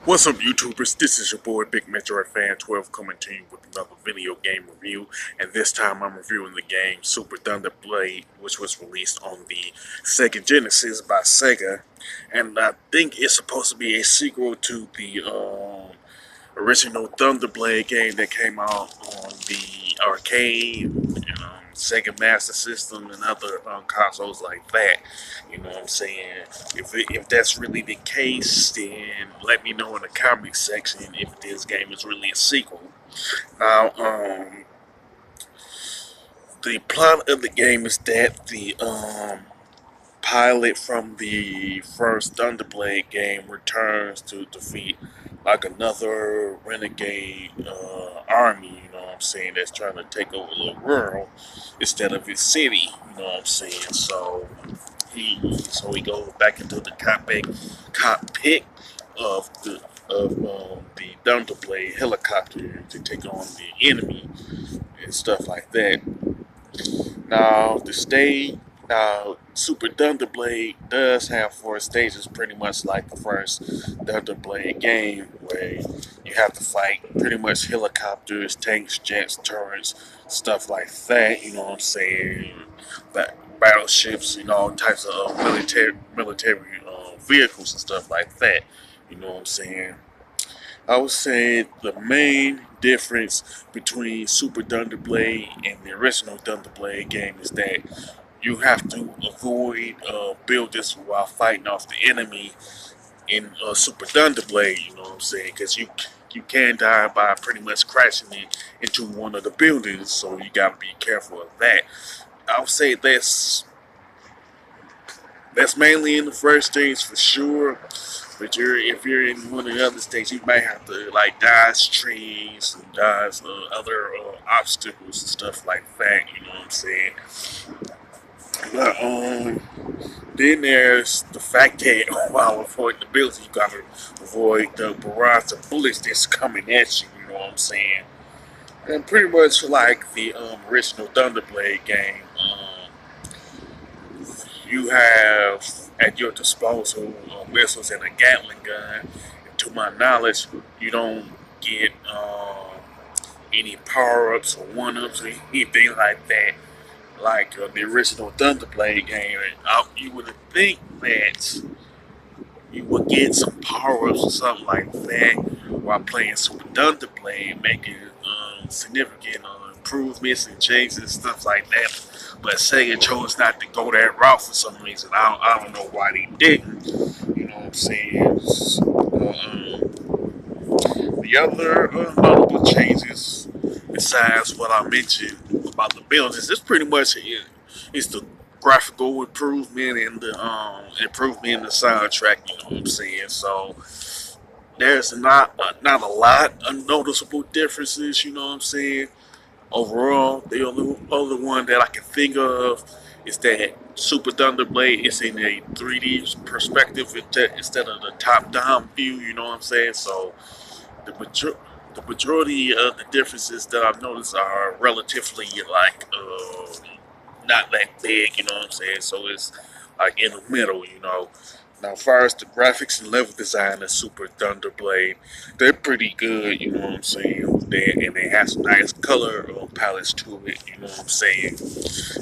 What's up, YouTubers? This is your boy Big Metroid Fan 12 coming to you with another video game review, and this time I'm reviewing the game Super Thunder Blade, which was released on the Sega Genesis by Sega, and I think it's supposed to be a sequel to the original Thunder Blade game that came out on the arcade, Sega Master System, and other consoles like that. You know what I'm saying? If that's really the case, then let me know in the comment section if this game is really a sequel. Now, the plot of the game is that the pilot from the first Thunderblade game returns to defeat like another renegade army, you know what I'm saying, that's trying to take over the world instead of his city, you know what I'm saying. So he goes back into the cockpit of the Thunderblade helicopter to take on the enemy and stuff like that. Now, Super Thunderblade does have 4 stages, pretty much like the first Thunderblade game, where you have to fight pretty much helicopters, tanks, jets, turrets, stuff like that, you know what I'm saying, battleships, all types of military vehicles and stuff like that, you know what I'm saying. I would say the main difference between Super Thunderblade and the original Thunderblade game is that you have to avoid buildings while fighting off the enemy in Super Thunderblade, you know what I'm saying? Because you can die by pretty much crashing into one of the buildings, so you gotta be careful of that. I would say that's mainly in the first stage for sure. But if you're in one of the other states, you might have to like dodge trees and dodge other obstacles and stuff like that. You know what I'm saying? But then there's the fact that while avoiding the buildings, you gotta avoid the barrage of bullets that's coming at you. You know what I'm saying? And pretty much like the original Thunderblade game. You have at your disposal missiles and a Gatling gun. And to my knowledge, you don't get any power-ups or one-ups or anything like that, like the original Thunderblade game. And you would think that you would get some power-ups or something like that while playing Super Thunderblade, making significant improvements and changes and stuff like that. But Sega chose not to go that route for some reason. I don't know why they didn't. You know what I'm saying? The other notable changes, besides what I mentioned about the buildings, it's pretty much it's the graphical improvement and the improvement in the soundtrack. You know what I'm saying? So there's not a lot of noticeable differences. You know what I'm saying? Overall, the only one that I can think of is that Super Thunderblade is in a 3D perspective instead of the top-down view. You know what I'm saying? So the majority of the differences that I've noticed are relatively like not that big. You know what I'm saying? So it's like in the middle. You know. Now, as far as the graphics and level design of Super Thunderblade, they're pretty good, you know what I'm saying? And they have some nice color palettes to it, you know what I'm saying?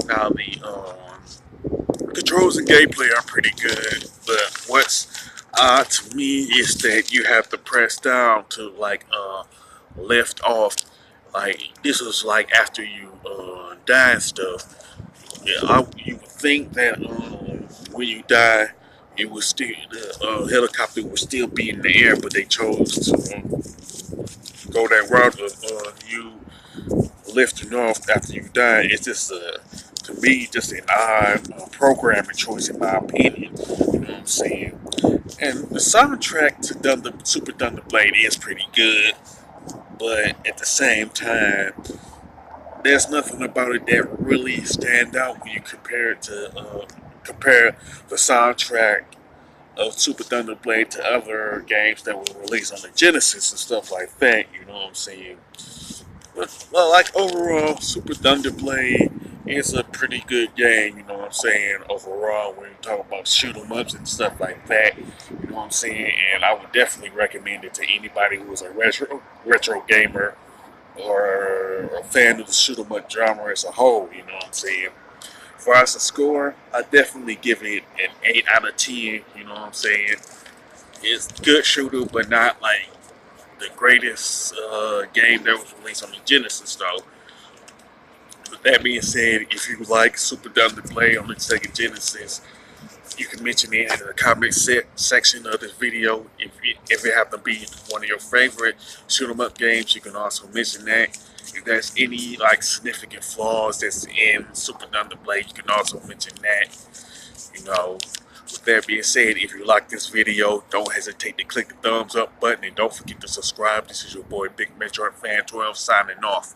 Now, the controls and gameplay are pretty good, but what's odd to me is that you have to press down to, like, lift off. Like, this is, like, after you die and stuff. Yeah, you would think that when you die, it was still the helicopter would still be in the air, but they chose to go that route of you lifting off after you die. It's just to me just an odd programming choice in my opinion. You know what I'm saying? And the soundtrack to Super Thunderblade is pretty good, but at the same time, there's nothing about it that really stand out when you compare it to compare the soundtrack of Super Thunderblade to other games that were released on the Genesis and stuff like that. You know what I'm saying? But well, like overall, Super Thunderblade is a pretty good game. You know what I'm saying, overall, when you talk about shoot 'em ups and stuff like that, you know what I'm saying? And I would definitely recommend it to anybody who is a retro gamer or a fan of the shoot 'em up genre as a whole, you know what I'm saying? For us to score, I definitely give it an 8 out of 10, you know what I'm saying? It's good shooter, but not like the greatest game that was released on the Genesis, though. With that being said, if you like Super Dumb to Play on the Sega Genesis, you can mention it in the comment section of this video. If it happen to be one of your favorite shoot 'em up games, you can also mention that. If there's any like significant flaws that's in Super Dumb to Play, you can also mention that. You know, with that being said, if you like this video, don't hesitate to click the thumbs up button and don't forget to subscribe. This is your boy Big Metroid Fan 12 signing off.